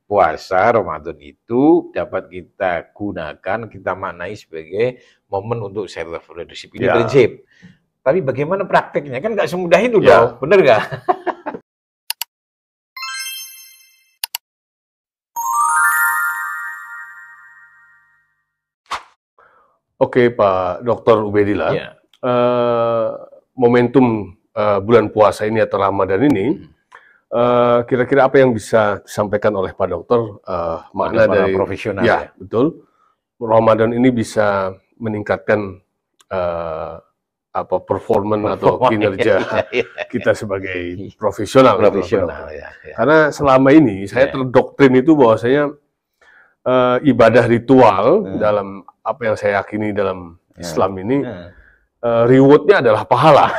puasa Ramadan itu dapat kita gunakan, kita maknai sebagai momen untuk self leadership. Ini prinsip. Tapi bagaimana prakteknya? Kan nggak semudah itu dong, bener nggak? Oke, Pak Dr. Ubedillah, momentum bulan puasa ini atau Ramadan ini, kira-kira apa yang bisa disampaikan oleh Pak Dokter makna dari profesional? Ya, betul. Ramadan ini bisa meningkatkan performan atau kinerja kita sebagai profesional. Karena selama ini saya terdoktrin itu bahwasanya ibadah ritual dalam apa yang saya yakini dalam Islam ini rewardnya adalah pahala.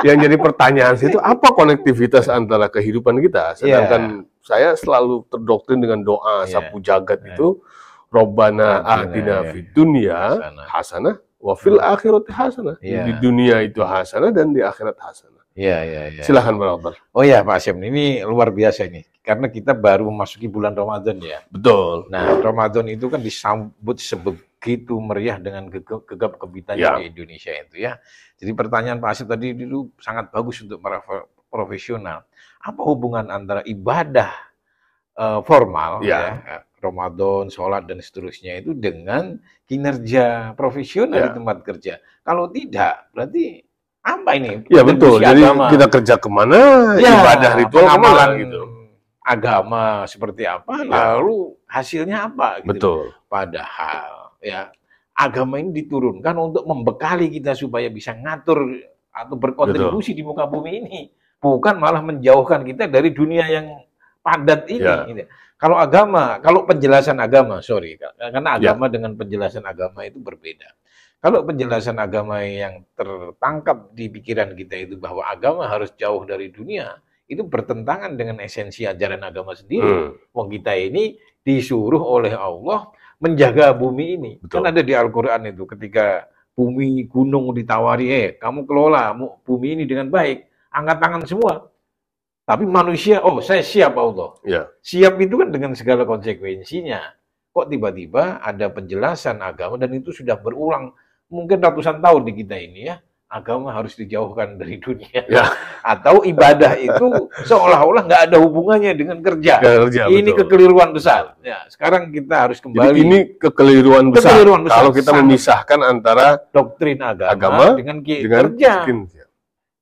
Yang jadi pertanyaan itu apa konektivitas antara kehidupan kita? Sedangkan saya selalu terdoktrin dengan doa sapu jagat itu, Robbana atina fid dunya hasanah wa fil akhirati hasanah. Di dunia itu hasanah dan di akhirat hasanah. Silakan Pak Dokter. Oh ya Pak Asyam, ini luar biasa ini. Karena kita baru memasuki bulan Ramadan ya. Betul. Nah, Ramadan itu kan disambut sebegitu meriah dengan gegap gempitanya di Indonesia itu ya. Jadi pertanyaan Pak Asyam tadi itu sangat bagus untuk para profesional. Apa hubungan antara ibadah formal Ramadan, sholat dan seterusnya itu dengan kinerja profesional di tempat kerja? Kalau tidak, berarti apa ini? Ya betul. Jadi kita kerja kemana, ibadah ritual kemana gitu. Agama seperti apa, lalu hasilnya apa? Gitu. Betul. Padahal agama ini diturunkan untuk membekali kita supaya bisa ngatur atau berkontribusi di muka bumi ini, bukan malah menjauhkan kita dari dunia yang padat ini. Gitu. Kalau agama, kalau penjelasan agama, karena agama dengan penjelasan agama itu berbeda. Kalau penjelasan agama yang tertangkap di pikiran kita itu bahwa agama harus jauh dari dunia, itu bertentangan dengan esensi ajaran agama sendiri. Wong kita ini disuruh oleh Allah menjaga bumi ini. Betul. Kan ada di Al-Quran itu ketika bumi gunung ditawari, kamu kelola bumi ini dengan baik, angkat tangan semua. Tapi manusia, saya siap Allah. Siap itu kan dengan segala konsekuensinya. Kok tiba-tiba ada penjelasan agama dan itu sudah berulang mungkin ratusan tahun di kita ini ya, agama harus dijauhkan dari dunia. Atau ibadah itu seolah-olah nggak ada hubungannya dengan kerja. Ini betul. Kekeliruan besar. Sekarang kita harus kembali. Jadi ini kekeliruan besar. Kalau kita memisahkan antara doktrin agama dengan kerja.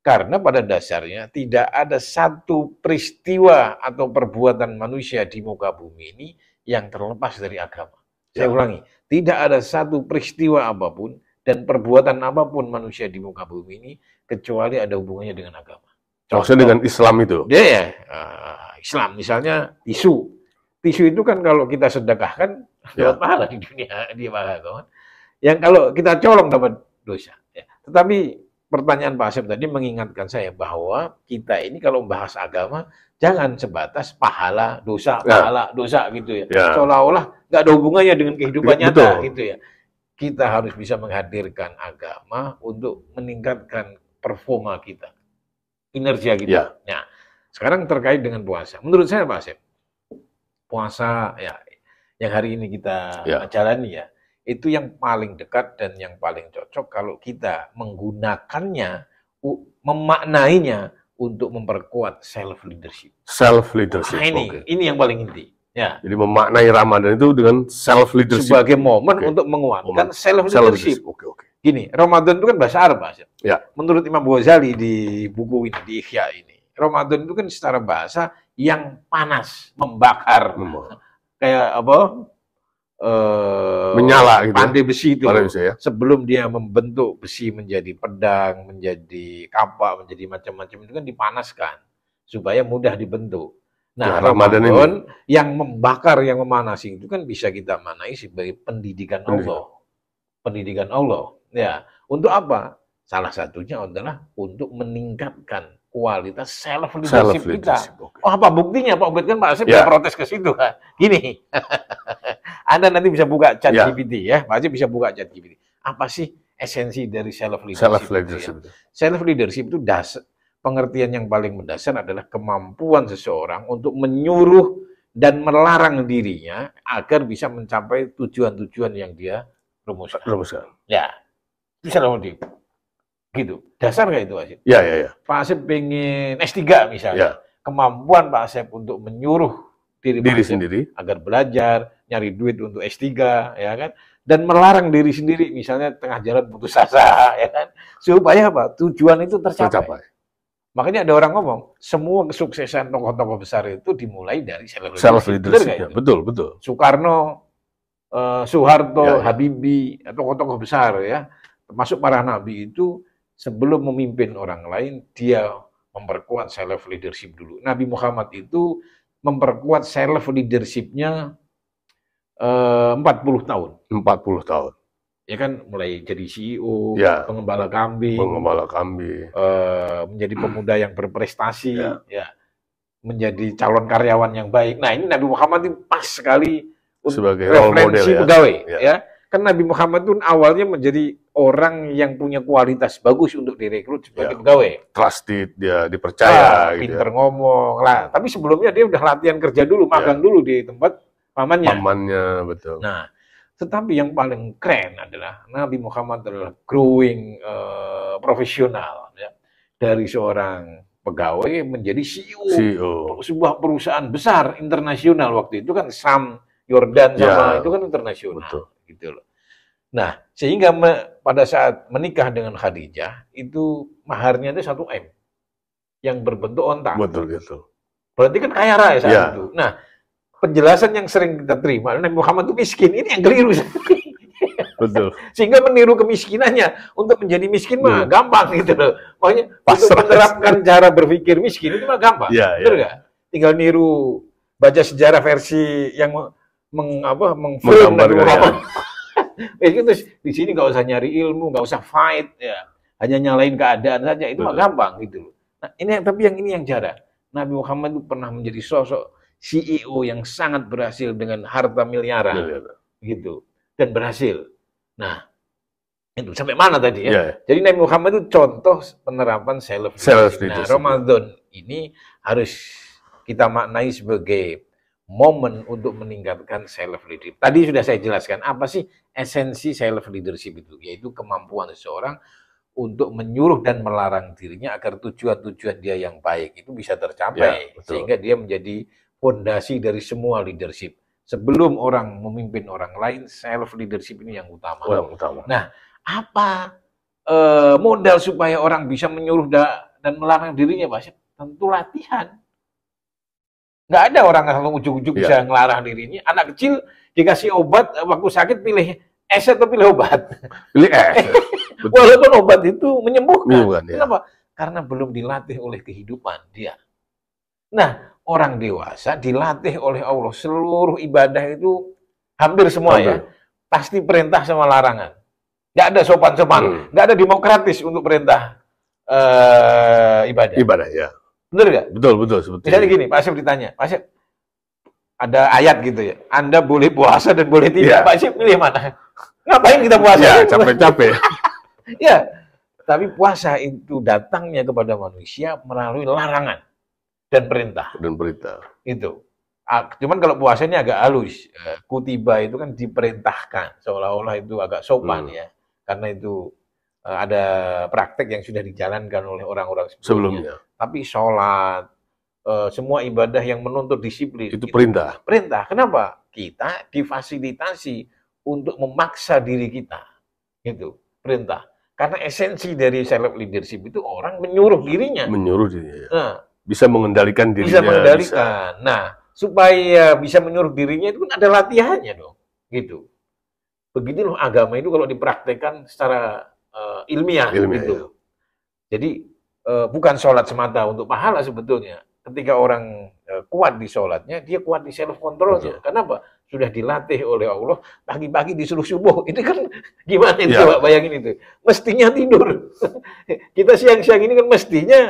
Karena pada dasarnya tidak ada satu peristiwa atau perbuatan manusia di muka bumi ini yang terlepas dari agama. Saya ulangi, tidak ada satu peristiwa apapun dan perbuatan apapun manusia di muka bumi ini kecuali ada hubungannya dengan agama. Maksudnya dengan Islam itu? Islam, misalnya tisu itu kan kalau kita sedekahkan dapat pahala di dunia di agama. Yang kalau kita colong dapat dosa. Tetapi pertanyaan Pak Asyam tadi mengingatkan saya bahwa kita ini kalau membahas agama jangan sebatas pahala dosa gitu ya. Seolah-olah nggak ada hubungannya dengan kehidupan nyata gitu ya. Kita harus bisa menghadirkan agama untuk meningkatkan performa kita, kinerja kita. Nah, sekarang terkait dengan puasa. Menurut saya Pak Asyam, puasa yang hari ini kita jalani itu yang paling dekat dan yang paling cocok kalau kita menggunakannya, memaknainya untuk memperkuat self leadership. Self leadership. Ini yang paling inti. Jadi memaknai Ramadan itu dengan self leadership sebagai momen untuk menguatkan self leadership. Gini, Ramadan itu kan bahasa Arab, Mas. Menurut Imam Ghazali di buku ini, di Ihya ini, Ramadan itu kan secara bahasa yang panas, membakar, kayak apa? Menyala gitu. Pandai besi itu. Sebelum dia membentuk besi menjadi pedang, menjadi kapak, menjadi macam-macam itu kan dipanaskan supaya mudah dibentuk. Nah, Ramadan yang membakar, yang memanasi itu kan bisa kita maknai sebagai pendidikan Allah. Pendidikan Allah. Untuk apa? Salah satunya adalah untuk meningkatkan kualitas self leadership kita. Apa buktinya Pak Ubed? Kan Pak Asyam protes ke situ. Gini. Anda nanti bisa buka chat GPT ya. Pak Asyam bisa buka chat GPT. Apa sih esensi dari self leadership? Self leadership itu pengertian yang paling mendasar adalah kemampuan seseorang untuk menyuruh dan melarang dirinya agar bisa mencapai tujuan-tujuan yang dia rumuskan. Ya, bisa loh gitu. Dasar nggak itu, Asep? Ya, ya, ya. Pak Asep pengen S3 misalnya. Ya. Kemampuan Pak Asep untuk menyuruh diri sendiri agar belajar, nyari duit untuk S3, ya kan? Dan melarang diri sendiri, misalnya tengah jalan putus asa, ya kan? Supaya apa? Tujuan itu tercapai. Makanya ada orang ngomong, semua kesuksesan tokoh-tokoh besar itu dimulai dari self-leadership. Ya, betul, betul. Soekarno, Soeharto, Habibie, tokoh-tokoh besar ya, termasuk para nabi itu sebelum memimpin orang lain, dia memperkuat self-leadership dulu. Nabi Muhammad itu memperkuat self-leadership-nya 40 tahun. 40 tahun. Ya kan, mulai jadi CEO, pengembala kambing, menjadi pemuda yang berprestasi, ya, menjadi calon karyawan yang baik. Nah, ini Nabi Muhammad itu pas sekali sebagai referensi model, pegawai, ya. Kan Nabi Muhammad itu awalnya menjadi orang yang punya kualitas bagus untuk direkrut sebagai pegawai. Trusted, dia dipercaya, pinter ngomong lah. Tapi sebelumnya dia udah latihan kerja dulu, magang dulu di tempat pamannya. Pamannya, betul. Nah, tetapi yang paling keren adalah Nabi Muhammad adalah growing profesional, ya. Dari seorang pegawai menjadi CEO. Sebuah perusahaan besar internasional waktu itu kan Sam Yordan sama itu kan internasional. Betul. Gitu loh. Nah, sehingga pada saat menikah dengan Khadijah itu maharnya itu 1 M yang berbentuk onta. Betul, gitu. Berarti kan kaya raya saat itu. Nah, penjelasan yang sering kita terima, Nabi Muhammad itu miskin, ini yang keliru. Betul. Sehingga meniru kemiskinannya untuk menjadi miskin mah gampang gitu loh. Makanya untuk menerapkan cara berpikir miskin itu mah gampang. Betul nggak? Tinggal niru, baca sejarah versi yang mengfilm Nabi Muhammad. Terus di sini nggak usah nyari ilmu, nggak usah fight, ya, hanya nyalain keadaan saja, itu mah gampang gitu loh. Nah, tapi ini yang cara. Nabi Muhammad itu pernah menjadi sosok CEO yang sangat berhasil dengan harta miliaran, gitu, dan berhasil. Nah, itu sampai mana tadi ya? Jadi Nabi Muhammad itu contoh penerapan self-leadership. Nah, Ramadan ini harus kita maknai sebagai momen untuk meningkatkan self-leadership. Tadi sudah saya jelaskan apa sih esensi self-leadership itu, yaitu kemampuan seseorang untuk menyuruh dan melarang dirinya agar tujuan-tujuan dia yang baik itu bisa tercapai, sehingga dia menjadi fondasi dari semua leadership. Sebelum orang memimpin orang lain, self-leadership ini yang utama. Nah, apa modal supaya orang bisa menyuruh dan melarang dirinya, Pak? Tentu latihan. Nggak ada orang yang ujung-ujung bisa ngelarang dirinya. Anak kecil dikasih obat, waktu sakit pilih es atau pilih obat? Pilih es. Walaupun obat itu menyembuhkan. Kenapa? Karena belum dilatih oleh kehidupan dia. Nah, orang dewasa dilatih oleh Allah. Seluruh ibadah itu hampir semua pasti perintah sama larangan. Nggak ada sopan-sopan. Nggak ada demokratis untuk perintah ibadah. Ibadah, ya. Bener nggak? Betul, sebetulnya. Misalnya gini, Pak Asep ditanya, Pak Asep, ada ayat gitu ya, Anda boleh puasa dan boleh tidak, Pak Asep pilih mana? Ngapain kita puasa? Ya, capek-capek. Ya, tapi puasa itu datangnya kepada manusia melalui larangan dan perintah. Itu. Cuman kalau puasanya agak halus, kutiba itu kan diperintahkan, seolah-olah itu agak sopan ya, karena itu ada praktek yang sudah dijalankan oleh orang-orang sebelumnya. Tapi sholat, semua ibadah yang menuntut disiplin. Itu perintah. Perintah. Kenapa? Kita difasilitasi untuk memaksa diri kita. Itu perintah. Karena esensi dari self-leadership itu orang menyuruh dirinya. Nah, bisa mengendalikan dirinya. Bisa. Nah, supaya bisa menyuruh dirinya itu kan ada latihannya dong. Gitu. Begitu loh agama itu kalau dipraktekkan secara ilmiah gitu. Jadi bukan sholat semata untuk pahala sebetulnya. Ketika orang kuat di sholatnya, dia kuat di self controlnya. Kenapa? Sudah dilatih oleh Allah. Pagi-pagi disuruh subuh. Itu kan gimana itu? Coba bayangin itu. Mestinya tidur. Kita siang-siang ini kan mestinya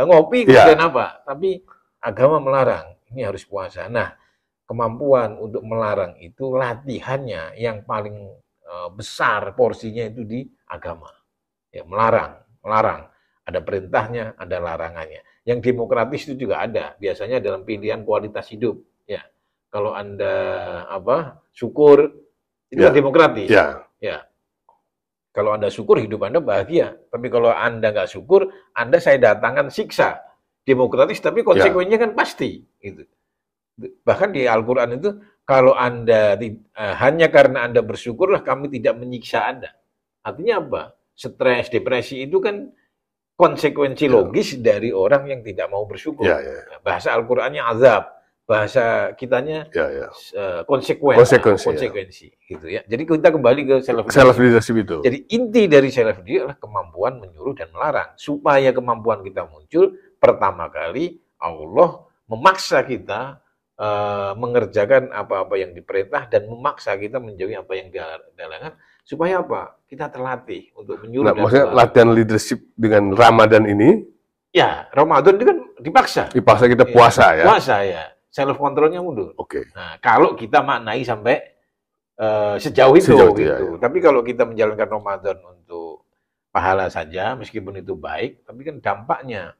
ngopi kemudian apa? Tapi agama melarang. Ini harus puasa. Nah, kemampuan untuk melarang itu latihannya yang paling besar porsinya itu di agama. Ya, melarang. Ada perintahnya, ada larangannya. Yang demokratis itu juga ada. Biasanya dalam pilihan kualitas hidup. Ya, Kalau Anda syukur, itu kan demokratis. Ya. Ya. Kalau Anda syukur, hidup Anda bahagia. Tapi kalau Anda nggak syukur, Anda saya datangkan siksa. Demokratis, tapi konsekuensinya kan pasti. Gitu. Bahkan di Al-Quran itu, kalau Anda hanya karena Anda bersyukurlah kami tidak menyiksa Anda. Artinya apa? Stres, depresi itu kan konsekuensi logis dari orang yang tidak mau bersyukur. Bahasa Al-Qur'annya azab, bahasa kitanya konsekuensi gitu ya. Jadi kita kembali ke self leadership itu. Jadi inti dari self leadership adalah kemampuan menyuruh dan melarang. Supaya kemampuan kita muncul, pertama kali Allah memaksa kita mengerjakan apa-apa yang diperintah dan memaksa kita menjauhi apa yang dilarang. Supaya apa? Kita terlatih untuk menyuruh dan maksudnya latihan leadership dengan Ramadan ini? Ya, Ramadan itu kan dipaksa. Dipaksa kita puasa ya? Puasa ya. Self-controlnya mundur. Oke. Nah, kalau kita maknai sampai sejauh itu. Gitu. Ya. Tapi kalau kita menjalankan Ramadan untuk pahala saja, meskipun itu baik, tapi kan dampaknya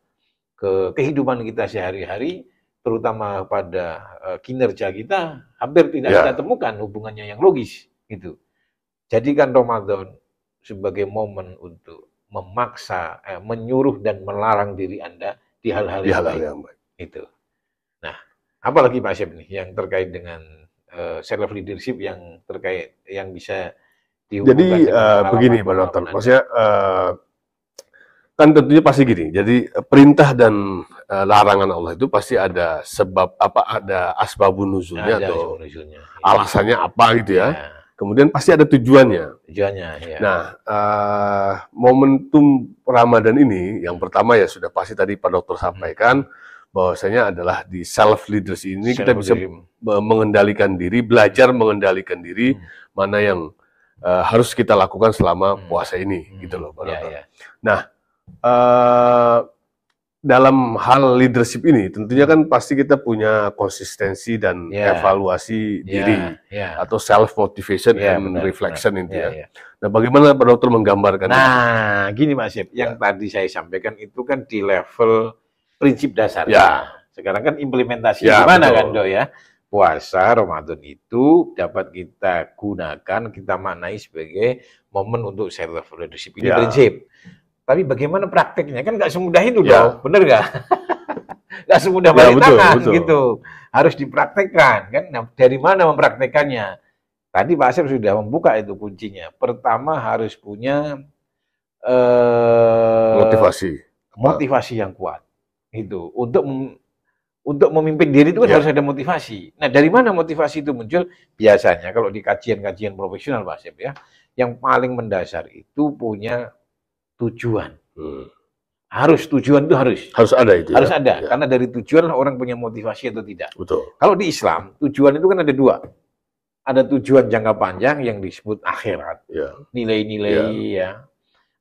ke kehidupan kita sehari-hari, terutama pada kinerja kita, hampir tidak kita temukan hubungannya yang logis. Gitu. Jadikan Ramadan sebagai momen untuk memaksa, menyuruh dan melarang diri Anda di hal-hal yang baik. Itu. Nah, apalagi Pak Syed nih yang terkait dengan self leadership yang bisa dihubungkan. Jadi begini Pak Dokter, maksudnya kan tentunya pasti gini. Jadi perintah dan larangan Allah itu pasti ada sebab ada asbabun nuzulnya atau alasannya apa gitu ya. Kemudian pasti ada tujuannya. Ya. Nah, momentum Ramadan ini, yang pertama ya sudah pasti tadi Pak Dokter sampaikan, bahwasanya adalah di self leadership ini kita bisa mengendalikan diri, belajar mengendalikan diri, mana yang harus kita lakukan selama puasa ini, gitu loh Pak Dokter. Nah, dalam hal leadership ini tentunya kan pasti kita punya konsistensi dan evaluasi diri atau self motivation and reflection itu ya. Nah, bagaimana Pak Dokter menggambarkan itu? Gini Mas Syed, yang tadi saya sampaikan itu kan di level prinsip dasar. Sekarang kan implementasi gimana kan Dok ya? Puasa Ramadan itu dapat kita gunakan, kita maknai sebagai momen untuk self leadership ini prinsip. Tapi bagaimana prakteknya? Kan nggak semudah itu dong, bener nggak? Nggak semudah balik tangan gitu. Harus dipraktekkan kan. Nah, dari mana mempraktekannya? Tadi Pak Asep sudah membuka itu kuncinya. Pertama harus punya motivasi yang kuat. Itu untuk memimpin diri itu kan harus ada motivasi. Nah, dari mana motivasi itu muncul? Biasanya kalau di kajian-kajian profesional Pak Asep ya, yang paling mendasar itu punya tujuan. Tujuan itu harus ada itu. Harus ada, karena dari tujuan orang punya motivasi atau tidak. Betul. Kalau di Islam, tujuan itu kan ada dua. Ada tujuan jangka panjang yang disebut akhirat, nilai-nilai ya.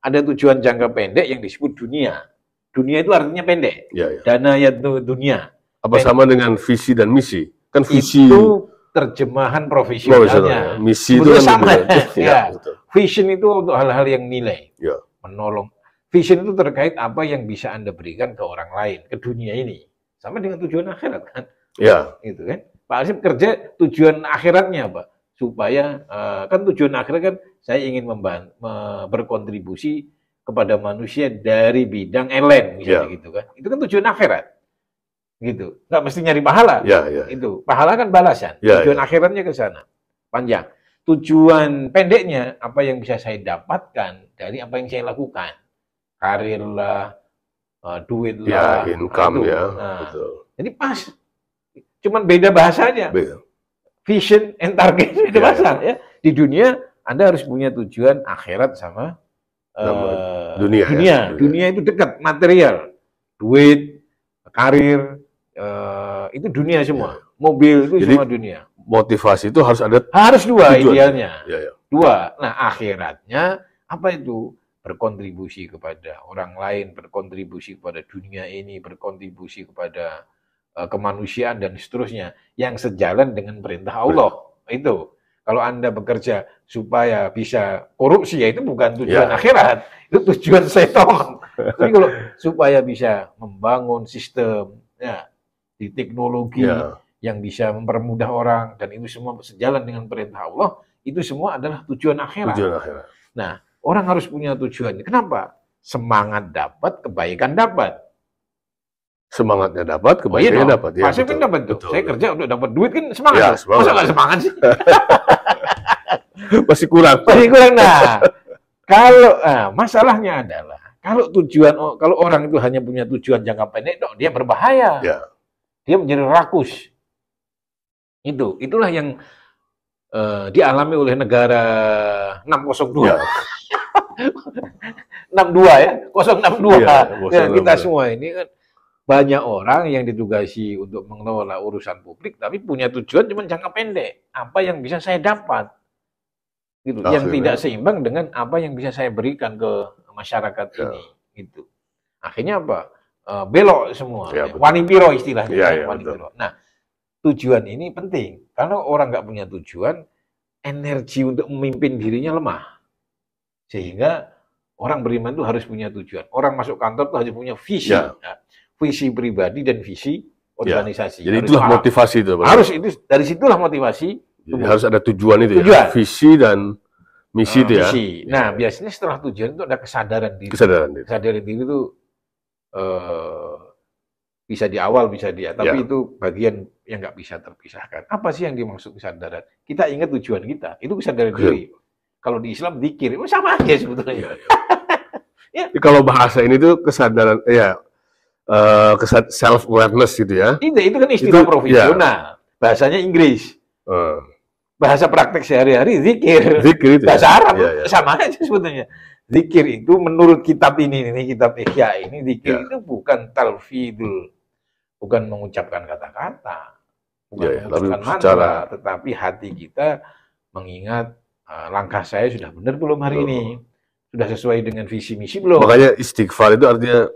Ada tujuan jangka pendek yang disebut dunia. Dunia itu artinya pendek. Dana ya dunia. Apa sama dengan visi dan misi? Kan visi itu terjemahan profesionalnya. Misi itu kan sama. Vision itu untuk hal-hal yang nilai. Menolong. Vision itu terkait apa yang bisa Anda berikan ke orang lain, ke dunia ini. Sama dengan tujuan akhirat kan? Gitu kan? Pak Asif kerja tujuan akhiratnya apa? Supaya, kan tujuan akhirat kan saya ingin berkontribusi kepada manusia dari bidang elen, misalnya gitu kan. Itu kan tujuan akhirat. Gitu. Nggak mesti nyari pahala. Itu. Pahala kan balasan. Tujuan akhiratnya ke sana. Panjang. Tujuan pendeknya, apa yang bisa saya dapatkan dari apa yang saya lakukan. Karir lah, duit lah. Income betul. Jadi pas. Cuman beda bahasanya. Vision and target beda bahasa. Ya. Di dunia, Anda harus punya tujuan akhirat sama dunia. Dunia itu dekat, material. Duit, karir, itu dunia semua. Mobil itu semua dunia. Motivasi itu harus ada. Harus dua tujuan. Idealnya. Dua. Nah, akhiratnya apa itu? Berkontribusi kepada orang lain, berkontribusi kepada dunia ini, berkontribusi kepada kemanusiaan dan seterusnya yang sejalan dengan perintah Allah. Itu. Kalau Anda bekerja supaya bisa korupsi, ya itu bukan tujuan akhirat, itu tujuan setan. Tapi kalau supaya bisa membangun sistem di teknologi yang bisa mempermudah orang, dan itu semua sejalan dengan perintah Allah, itu semua adalah tujuan akhirat. Tujuan akhirat. Nah, orang harus punya tujuan. Kenapa? Semangat dapat, kebaikan dapat. Semangatnya dapat, kebaikannya dapat. Ya, pasti kan dapat tuh. Saya kerja untuk dapat duit kan semangat. Ya, semangat. Masa nggak semangat sih? Masih kurang. Masih kurang. Nah, kalau masalahnya adalah kalau orang itu hanya punya tujuan jangka pendek, dia berbahaya. Ya. Dia menjadi rakus. Itulah yang dialami oleh negara 602. Ya. 62 ya, 062. Ya, kita semua ini kan banyak orang yang ditugasi untuk mengelola urusan publik, tapi punya tujuan cuma jangka pendek. Apa yang bisa saya dapat? Gitu. Yang tidak seimbang dengan apa yang bisa saya berikan ke masyarakat ini. Gitu. Akhirnya apa? Belok semua. Ya, wanipiro istilahnya. Ya, wanipiro. Nah, tujuan ini penting. Kalau orang nggak punya tujuan, energi untuk memimpin dirinya lemah. Sehingga orang beriman itu harus punya tujuan. Orang masuk kantor itu harus punya visi. Ya. Nah, visi pribadi dan visi organisasi. Ya. Jadi itulah motivasi itu. Dari situlah motivasi. Jadi harus ada tujuan itu ya. Visi dan misi itu ya. Misi. Nah, biasanya setelah tujuan itu ada kesadaran diri. Kesadaran diri itu bisa di awal, bisa di tapi itu bagian yang nggak bisa terpisahkan. Apa sih yang dimaksud kesadaran? Kita ingat tujuan kita, itu kesadaran diri. Kalau di Islam dzikir, sama aja sebetulnya. Ya. Kalau bahasa ini tuh kesadaran, self awareness gitu ya. Itu kan istilah profesional. Bahasanya Inggris. Bahasa praktek sehari-hari zikir. Itu bahasa Arab sama aja sebetulnya. Zikir itu menurut kitab ini kitab Ihya ini, zikir itu bukan talfidul, bukan mengucapkan kata-kata, bukan mengucapkan mantra, tetapi hati kita mengingat langkah saya sudah benar belum hari ini, sudah sesuai dengan visi misi belum. Makanya istighfar itu artinya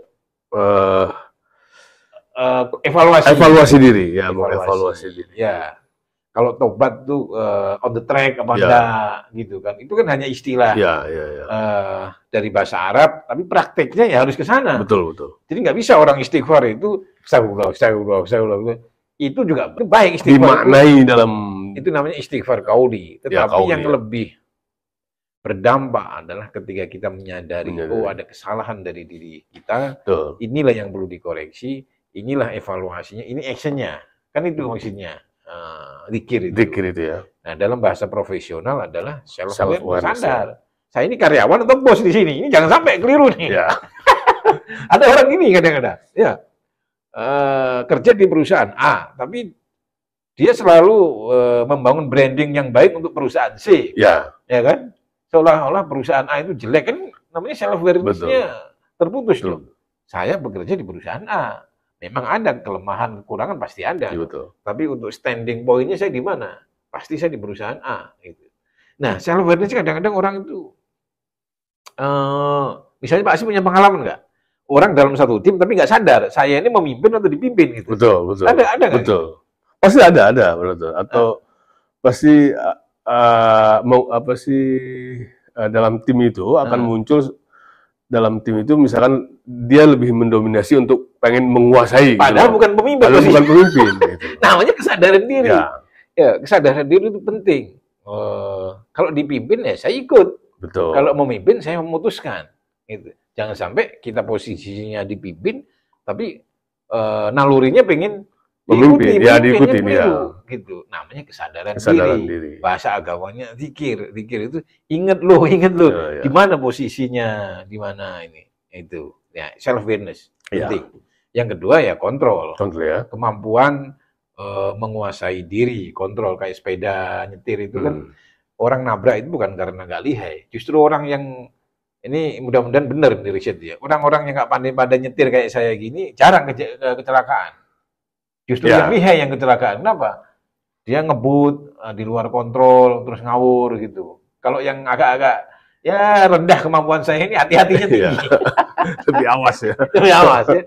evaluasi diri, evaluasi diri. Ya. Kalau tobat tuh on the track apa enggak gitu kan. Itu kan hanya istilah dari bahasa Arab, tapi prakteknya ya harus ke sana. Betul. Jadi nggak bisa orang istighfar itu astagfirullah. Itu juga baik istighfar. Dimaknai dalam itu namanya istighfar qauli. Tetapi yang lebih berdampak adalah ketika kita menyadari ada kesalahan dari diri kita. Inilah yang perlu dikoreksi, inilah evaluasinya, ini actionnya. Kan itu maksudnya. Zikir itu ya. Nah, dalam bahasa profesional adalah self-awareness, sadar. Saya ini karyawan atau bos di sini. Ini jangan sampai keliru nih. Ya. Ada orang gini kadang-kadang. Ya. Kerja di perusahaan A, tapi dia selalu membangun branding yang baik untuk perusahaan C. Ya kan? Seolah-olah perusahaan A itu jelek, kan namanya self-awareness-nya terputus loh. Saya bekerja di perusahaan A. Memang ada kelemahan, kekurangan pasti ada. Ya, betul. Tapi untuk standing point-nya saya di mana? Pasti saya di perusahaan A. Gitu. Nah, self-awareness kadang-kadang orang itu, misalnya Pak Asyik punya pengalaman nggak? Orang dalam satu tim tapi nggak sadar, saya ini memimpin atau dipimpin gitu. Betul. Ada nggak? Betul. Pasti ada, betul. Atau pasti dalam tim itu akan muncul. Dalam tim itu misalkan dia lebih mendominasi untuk pengen menguasai. Padahal bukan pemimpin. Gitu. Namanya kesadaran diri. Ya, kesadaran diri itu penting. Kalau dipimpin ya saya ikut. Betul. Kalau memimpin saya memutuskan. Gitu. Jangan sampai kita posisinya dipimpin, tapi nalurinya pengen diikuti. Gitu. Namanya kesadaran diri. Bahasa agamanya zikir. Zikir itu ingat lo. Di mana posisinya, di mana ini. Itu. Ya, self-awareness. Penting. Yang kedua ya kontrol. Ya. Kemampuan menguasai diri, kontrol kayak sepeda nyetir itu kan orang nabrak itu bukan karena nggak lihai. Justru orang yang ini mudah-mudahan benar di riset ya. Orang-orang yang nggak pandai-pandai nyetir kayak saya gini jarang kecelakaan. Justru yang lihai yang kecelakaan. Kenapa? Dia ngebut di luar kontrol, terus ngawur gitu. Kalau yang agak-agak ya rendah kemampuan saya ini hati-hatinya tinggi. Lebih awas ya. Lebih awas ya.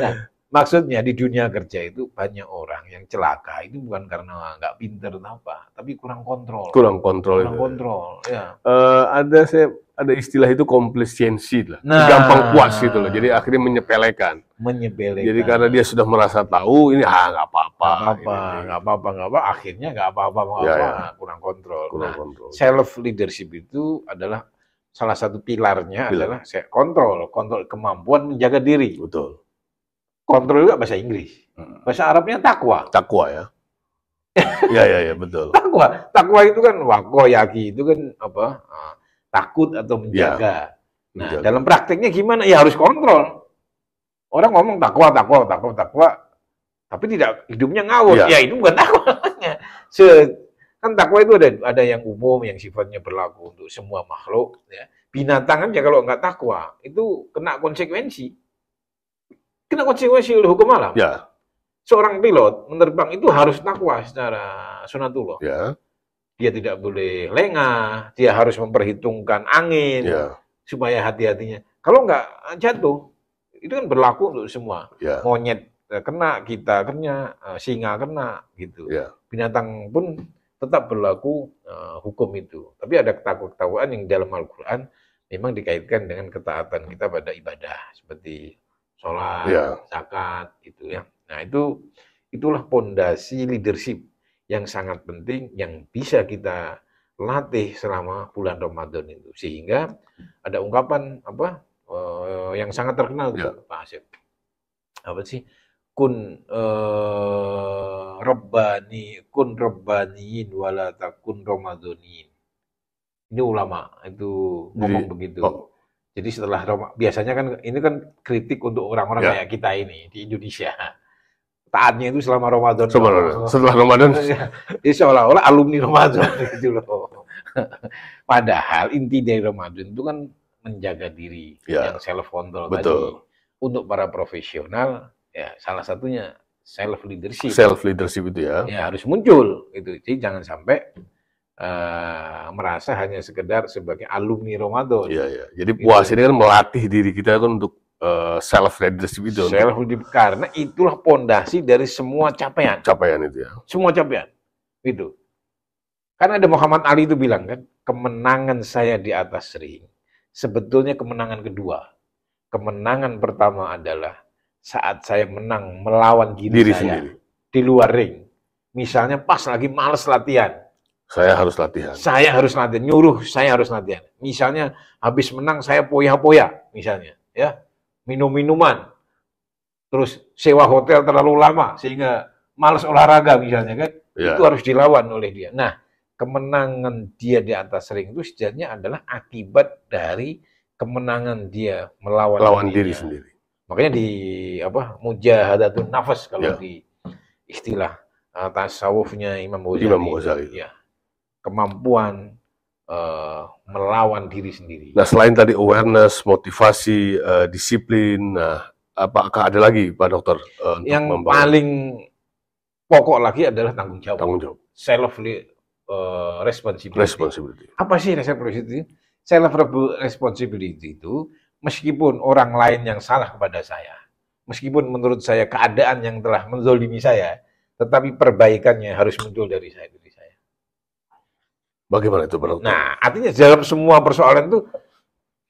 Nah, maksudnya di dunia kerja itu banyak orang yang celaka itu bukan karena nggak pinter atau apa, tapi kurang kontrol. Kurang kontrol. Kurang kontrol, ya. Ada istilah itu komplisiensi lah. Nah, gampang puas gitu loh. Jadi akhirnya menyepelekan. Jadi karena dia sudah merasa tahu ini nggak apa-apa. Nggak apa-apa. Akhirnya nggak apa-apa. Kurang kontrol. Kontrol. Self leadership itu adalah salah satu pilarnya adalah kontrol kemampuan menjaga diri. Betul. Kontrol juga bahasa Inggris. Bahasa Arabnya takwa. Takwa ya. Ya, betul. Takwa itu kan wakoyaki itu kan apa? Takut atau menjaga. Nah, dalam prakteknya gimana? Ya harus kontrol. Orang ngomong takwa, tapi tidak hidupnya ngawur. Ya itu bukan takwa. Kan takwa itu ada yang umum, yang sifatnya berlaku untuk semua makhluk. Ya. Binatang aja kalau nggak takwa, itu kena konsekuensi. Kena konsekuensi oleh hukum alam. Ya. Seorang pilot menerbang itu harus takwa secara sunatullah. Ya. Dia tidak boleh lengah, dia harus memperhitungkan angin, supaya hati-hatinya. Kalau nggak jatuh, itu kan berlaku untuk semua. Monyet kena, kita kena, singa kena, gitu. Binatang pun tetap berlaku hukum itu. Tapi ada ketakwaan yang dalam Al-Quran memang dikaitkan dengan ketaatan kita pada ibadah, seperti sholat, zakat, gitu ya. Nah itulah pondasi leadership yang sangat penting yang bisa kita latih selama bulan Ramadan itu, sehingga ada ungkapan yang sangat terkenal tuh, Pak Asep. Apa sih? Kun rabbaniin wala takun ramadhanin. Ini ulama itu ngomong begitu. Jadi setelah biasanya kan ini kan kritik untuk orang-orang kayak kita ini di Indonesia. Taatnya itu selama Ramadan. Setelah Ramadan. Ini seolah-olah alumni Ramadan gitu loh. Padahal inti dari Ramadan itu kan menjaga diri, yang self control tadi. Untuk para profesional, ya salah satunya self leadership. Self leadership itu ya harus muncul gitu. Jadi jangan sampai merasa hanya sekedar sebagai alumni Ramadan. Jadi puasa ini kan melatih diri kita kan untuk self leadership itu. Self leadership karena itulah pondasi dari semua capaian. Capaian itu ya. Semua capaian. Itu. Karena ada Muhammad Ali itu bilang kan, kemenangan saya di atas ring sebetulnya kemenangan kedua. Kemenangan pertama adalah saat saya menang melawan diri saya sendiri di luar ring. Misalnya pas lagi males latihan. Saya harus latihan. Nyuruh saya harus latihan. Misalnya habis menang saya poya-poya misalnya, ya. Minum-minuman, terus sewa hotel terlalu lama sehingga malas olahraga misalnya kan, itu harus dilawan oleh dia. Nah, kemenangan dia di atas ring itu sebenarnya adalah akibat dari kemenangan dia melawan diri sendiri. Makanya di mujahadatun nafas kalau di istilah tasawufnya Imam Ghazali. Ya, kemampuan melawan diri sendiri. Nah, selain tadi awareness, motivasi, disiplin, apakah ada lagi Pak Dokter? Yang paling pokok lagi adalah tanggung jawab. Self responsibility. Apa sih responsibility? Self responsibility itu meskipun orang lain yang salah kepada saya, meskipun menurut saya keadaan yang telah menzolimi saya, tetapi perbaikannya harus muncul dari saya. Bagaimana itu, Pak Dokter? Nah, artinya dalam semua persoalan itu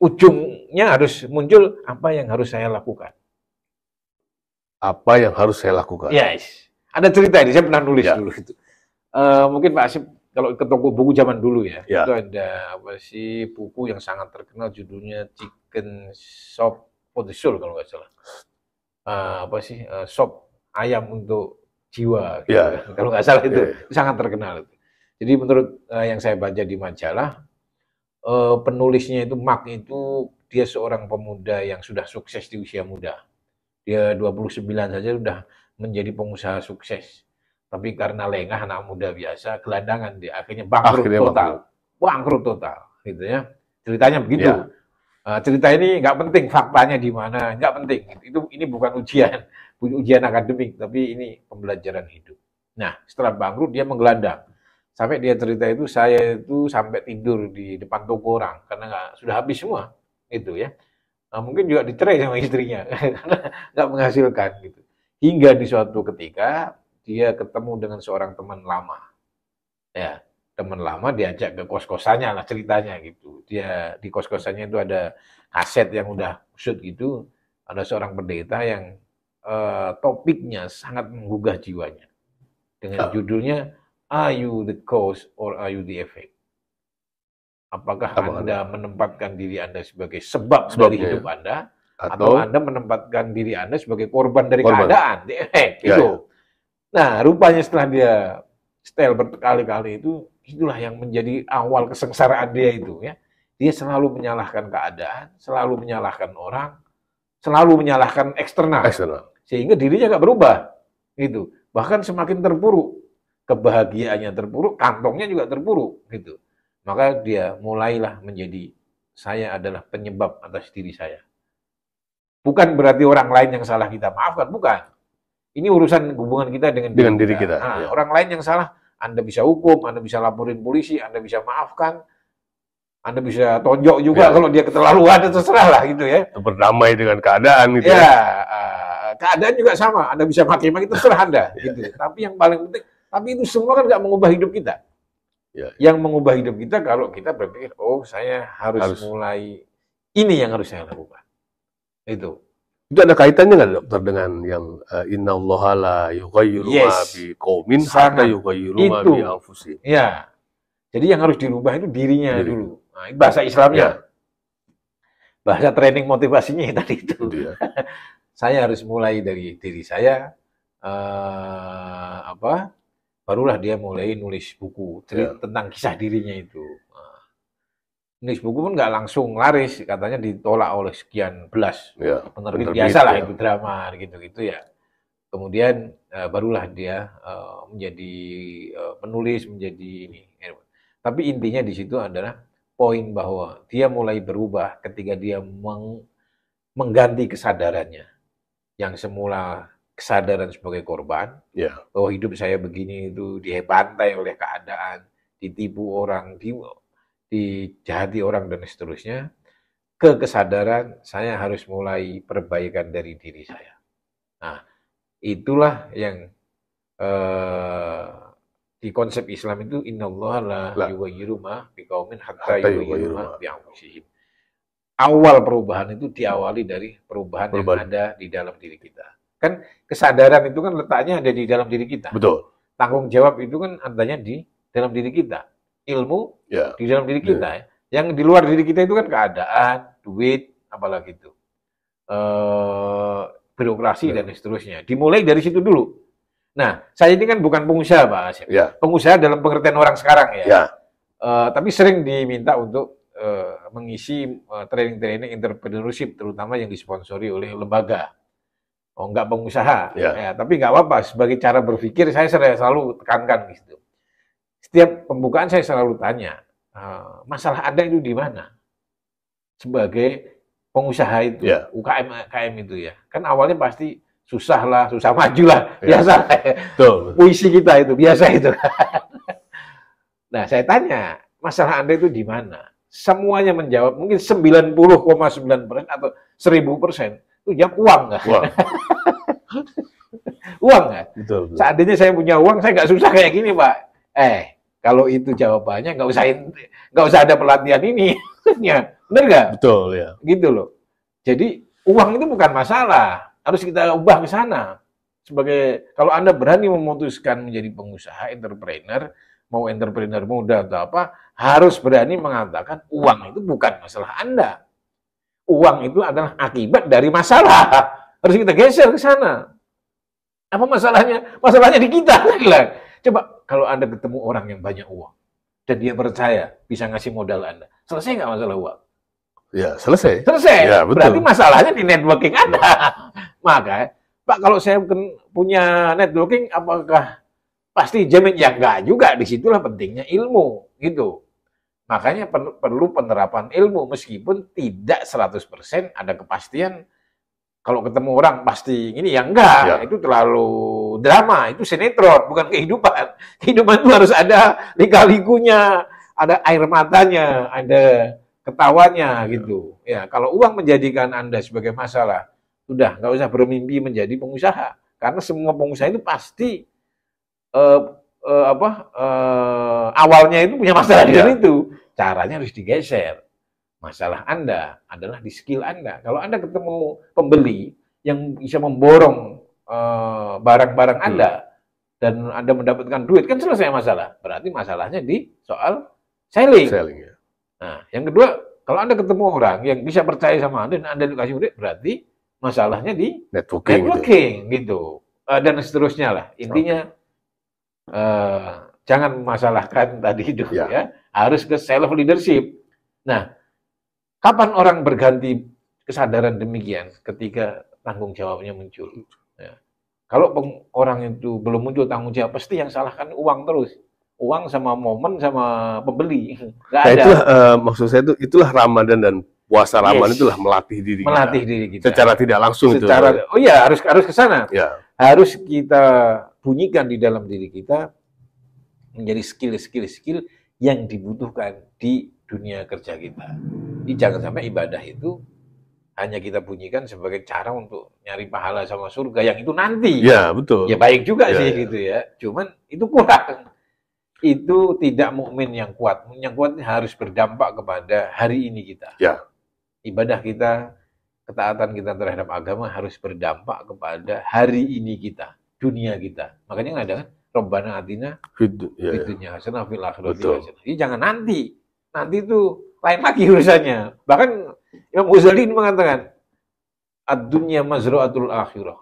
ujungnya harus muncul apa yang harus saya lakukan. Apa yang harus saya lakukan? Yes. Ada cerita ini, saya pernah nulis dulu itu. Mungkin Pak Asif kalau ke toko buku zaman dulu itu ada buku yang sangat terkenal judulnya Chicken Shop for the Soul kalau nggak salah. Shop ayam untuk jiwa. Gitu. Kalau nggak salah itu sangat terkenal. Jadi menurut yang saya baca di majalah, penulisnya itu Mark itu dia seorang pemuda yang sudah sukses di usia muda. Dia 29 saja sudah menjadi pengusaha sukses. Tapi karena lengah anak muda biasa, gelandangan dia akhirnya bangkrut total, gitu ya. Ceritanya begitu. Cerita ini nggak penting faktanya di mana, nggak penting. Ini bukan ujian akademik, tapi ini pembelajaran hidup. Nah, setelah bangkrut dia menggelandang. Sampai dia cerita itu, saya itu sampai tidur di depan toko orang karena sudah habis semua, itu ya. Mungkin juga dicerai sama istrinya karena nggak menghasilkan gitu. Hingga di suatu ketika dia ketemu dengan seorang teman lama. Ya, teman lama diajak ke kos-kosannya lah ceritanya gitu. Dia di kos-kosannya itu ada kaset yang udah shoot gitu. Ada seorang pendeta yang topiknya sangat menggugah jiwanya. Dengan judulnya, Are you the cause or are you the effect? Apakah Anda menempatkan diri Anda sebagai sebab dari hidup Anda, atau Anda menempatkan diri Anda sebagai korban dari keadaan, gitu. Nah, rupanya setelah dia setel berkali-kali itu, itulah yang menjadi awal kesengsaraan dia itu, ya. Dia selalu menyalahkan keadaan, selalu menyalahkan orang, selalu menyalahkan eksternal. Sehingga dirinya nggak berubah, gitu. Bahkan semakin terpuruk, kebahagiaannya terpuruk, kantongnya juga terpuruk, gitu. Maka dia mulailah menjadi, saya adalah penyebab atas diri saya. Bukan berarti orang lain yang salah kita maafkan, bukan. Ini urusan hubungan kita dengan diri kita. Nah, ya. Orang lain yang salah, Anda bisa hukum, Anda bisa laporin polisi, Anda bisa maafkan, Anda bisa tonjok juga kalau dia keterlaluan, terserah lah gitu ya. Berdamai dengan keadaan gitu ya. Keadaan juga sama, Anda bisa maki-maki, terserah Anda. Gitu. Tapi yang paling penting, tapi itu semua kan nggak mengubah hidup kita. Yang mengubah hidup kita kalau kita berpikir, oh saya harus mulai, ini yang harus saya lakukan. Itu ada kaitannya nggak dokter dengan yang innallaha la yughayyiru ma biqaumin hatta yughayyiru ma bi anfusihim. Ya. Jadi yang harus dirubah itu dirinya dulu. Nah, bahasa Islamnya. Bahasa training motivasinya tadi itu. Saya harus mulai dari diri saya, barulah dia mulai nulis buku tentang kisah dirinya itu. Nulis buku pun nggak langsung laris, katanya ditolak oleh sekian belas penerbit biasa lah itu drama gitu-gitu ya. Kemudian barulah dia menjadi penulis, menjadi ini. Tapi intinya di situ adalah poin bahwa dia mulai berubah ketika dia mengganti kesadarannya. Yang semula kesadaran sebagai korban, bahwa hidup saya begini itu dibantai oleh keadaan, ditipu orang, dijahati orang dan seterusnya, ke kesadaran saya harus mulai perbaikan dari diri saya. Nah, itulah yang di konsep Islam itu innallaha la yughayyiru ma biqaumin hatta yughayyiru ma bi anfusihim. Awal perubahan itu diawali dari perubahan yang ada di dalam diri kita. Kan kesadaran itu kan letaknya ada di dalam diri kita. Betul. Tanggung jawab itu kan adanya di dalam diri kita. Ilmu di dalam diri kita. Yang di luar diri kita itu kan keadaan, duit, apalagi itu. Birokrasi dan seterusnya. Dimulai dari situ dulu. Nah, saya ini kan bukan pengusaha, Pak Asyik. Pengusaha dalam pengertian orang sekarang ya. Tapi sering diminta untuk mengisi training-training entrepreneurship, terutama yang disponsori oleh lembaga. Oh, enggak pengusaha, tapi nggak apa-apa. Sebagai cara berpikir, saya selalu tekankan gitu. Setiap pembukaan saya selalu tanya, masalah Anda itu di mana? Sebagai pengusaha itu, UKM itu ya. Kan awalnya pasti susah lah, susah maju lah, biasa. Puisi kita itu, biasa itu. Nah, saya tanya, masalah Anda itu di mana? Semuanya menjawab, mungkin 90,9% atau 1000%, itu jawab uang nggak? Uang nggak? Betul. Seandainya saya punya uang, saya nggak susah kayak gini, Pak. Kalau itu jawabannya, nggak usah ada pelatihan ini. Bener nggak? Betul, ya. Gitu loh. Jadi, uang itu bukan masalah. Harus kita ubah ke sana. Kalau Anda berani memutuskan menjadi pengusaha, entrepreneur, mau entrepreneur muda atau apa, harus berani mengatakan uang itu bukan masalah Anda. Uang itu adalah akibat dari masalah. Harus kita geser ke sana. Apa masalahnya? Masalahnya di kita. Coba kalau Anda ketemu orang yang banyak uang dan dia percaya bisa ngasih modal Anda, selesai nggak masalah uang? Ya, selesai. Selesai. Ya, betul. Berarti masalahnya di networking Anda. Maka, Pak, kalau saya punya networking, apakah pasti jamin? Ya enggak juga. Disitulah pentingnya ilmu, gitu. Makanya perlu penerapan ilmu, meskipun tidak 100% ada kepastian. Kalau ketemu orang pasti ini, ya enggak. Itu terlalu drama, itu sinetron, bukan kehidupan. Kehidupan itu harus ada lika-likunya, ada air matanya, ada ketawanya, gitu. Ya, kalau uang menjadikan Anda sebagai masalah, sudah nggak usah bermimpi menjadi pengusaha, karena semua pengusaha itu pasti awalnya itu punya masalah dengan itu. Caranya harus digeser. Masalah Anda adalah di skill Anda. Kalau Anda ketemu pembeli yang bisa memborong barang-barang Anda dan Anda mendapatkan duit, kan selesai masalah. Berarti masalahnya di soal selling. Ya. Nah, yang kedua, kalau Anda ketemu orang yang bisa percaya sama Anda dan Anda dikasih duit, berarti masalahnya di networking gitu. Dan seterusnya lah. Intinya jangan masalahkan tadi itu ya. Harus ke self leadership. Nah, kapan orang berganti kesadaran demikian? Ketika tanggung jawabnya muncul. Ya. Kalau orang itu belum muncul tanggung jawab, pasti yang salahkan uang terus. Uang sama momen sama pembeli. Nggak ada. Itulah maksud saya itulah Ramadan dan puasa Ramadan itulah melatih diri kita. Secara tidak langsung Oh iya, harus ke sana. Ya. Harus kita bunyikan di dalam diri kita menjadi skill yang dibutuhkan di dunia kerja kita. Jadi jangan sampai ibadah itu hanya kita bunyikan sebagai cara untuk nyari pahala sama surga yang itu nanti. Ya, betul. Ya baik juga sih gitu ya. Cuman itu kurang. Itu tidak mukmin yang kuat. Yang kuat harus berdampak kepada hari ini kita. Ya. Ibadah kita, ketaatan kita terhadap agama harus berdampak kepada hari ini kita, dunia kita. Makanya ada kan Rabbana atina fid dunya hasanah fil akhirati hasanah. Jadi jangan nanti. Nanti itu lain lagi urusannya. Bahkan Imam Ghazali mengatakan ad-dunya mazra'atul akhirah.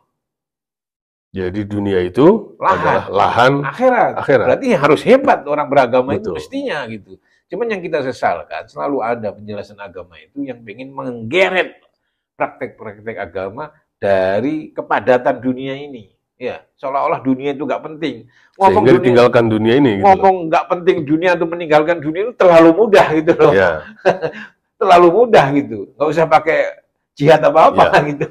Jadi dunia itu adalah lahan akhirat. Berarti harus hebat orang beragama itu mestinya gitu. Cuman yang kita sesalkan selalu ada penjelasan agama itu yang ingin menggeret praktek-praktek agama dari kepadatan dunia ini. Ya, seolah-olah dunia itu nggak penting. Sehingga ditinggalkan dunia ini. Ngomong nggak penting dunia atau meninggalkan dunia itu terlalu mudah gitu loh. Ya. Terlalu mudah gitu. Nggak usah pakai jihad apa-apa gitu.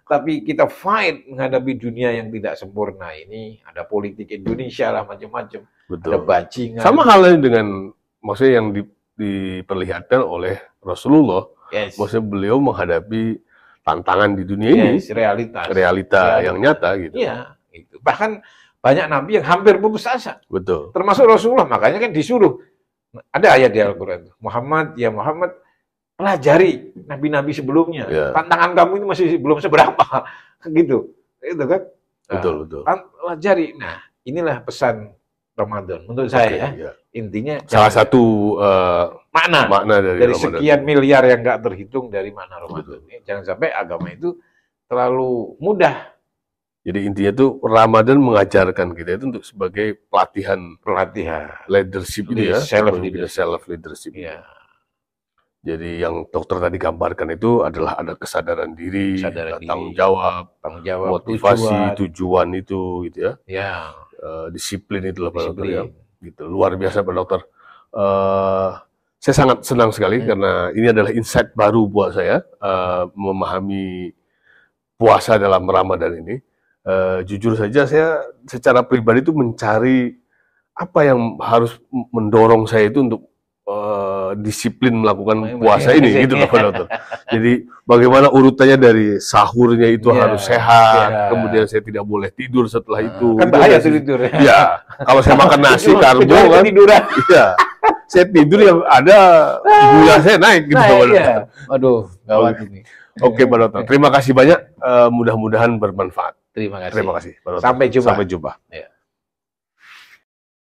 Tapi kita fight menghadapi dunia yang tidak sempurna ini. Ada politik Indonesia lah macam-macam. Ada bajingan. Sama halnya dengan maksudnya yang diperlihatkan oleh Rasulullah. Maksudnya beliau menghadapi tantangan di dunia ini, realita yang nyata gitu. Iya, gitu. Bahkan banyak nabi yang hampir putus asa. Betul. Termasuk Rasulullah, makanya kan disuruh. Ada ayat di Al-Qur'an, Muhammad, pelajari nabi-nabi sebelumnya. Tantangan kamu itu masih belum seberapa, gitu. Itu kan? Betul. Pelajari. Nah, inilah pesan Ramadan menurut saya ya. Intinya salah satu makna dari sekian miliar yang nggak terhitung dari makna Ramadan. Jangan sampai agama itu terlalu mudah. Jadi intinya itu Ramadan mengajarkan kita itu untuk sebagai pelatihan leadership ini ya, self leadership. Ya. Jadi yang dokter tadi gambarkan itu adalah ada kesadaran diri, tanggung jawab, motivasi, tujuan itu gitu ya. Ya. Disiplin itu lah Pak Dokter ya. Gitu. Luar biasa Pak Dokter. Saya sangat senang sekali karena ini adalah insight baru buat saya memahami puasa dalam Ramadan ini. Jujur saja saya secara pribadi itu mencari apa yang harus mendorong saya itu untuk disiplin melakukan puasa ini gitu loh Pak Dokter. Jadi bagaimana urutannya dari sahurnya itu harus sehat, kemudian saya tidak boleh tidur setelah itu. Kan bahaya tidur. Ya, kalau saya makan nasi karbo kan, iya, saya tidur yang ada gula saya naik gitu Pak Dokter. Aduh, gawat ini. Oke Pak Dokter, terima kasih banyak. Mudah-mudahan bermanfaat. Terima kasih. Terima kasih Pak Dokter. Sampai jumpa. Sampai jumpa. Ya.